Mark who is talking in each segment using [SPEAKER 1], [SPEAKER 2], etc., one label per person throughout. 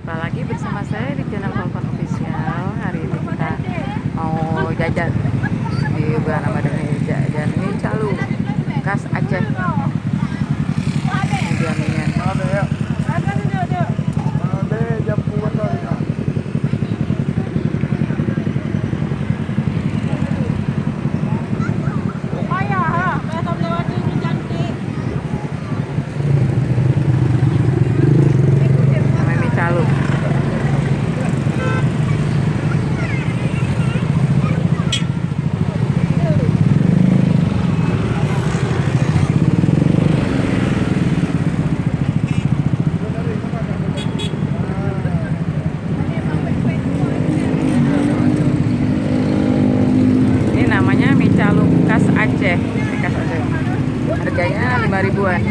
[SPEAKER 1] Jumpa lagi bersama saya di channel Falcon Official. Hari ini kita mau jajan di bulan Ramadan ini. Jajan mie calu khas Aceh. Ini jaminan. Namanya mie calu. Ini namanya mie calu khas Aceh. Ini khas Aceh. Harganya 5 ribuan.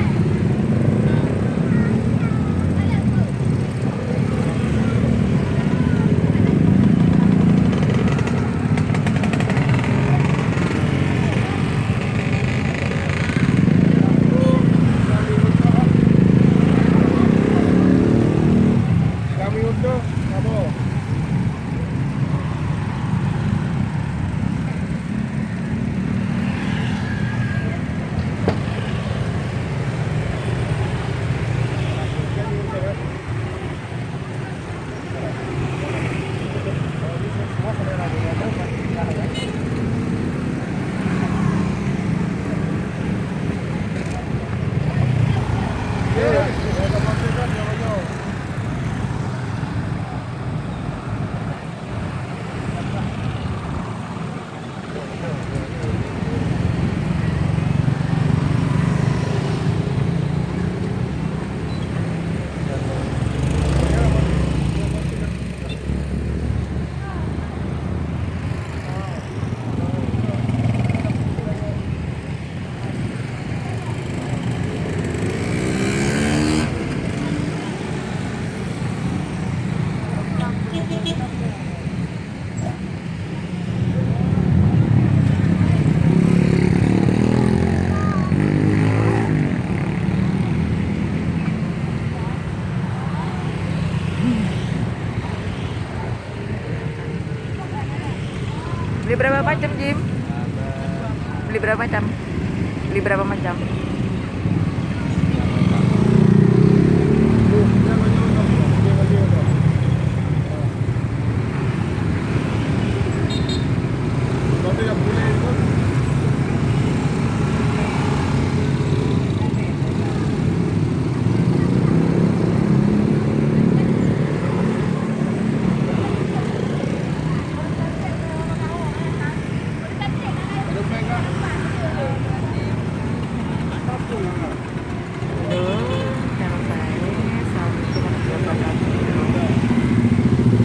[SPEAKER 1] Beli berapa macam, Jim? Beli berapa macam? Beli berapa macam?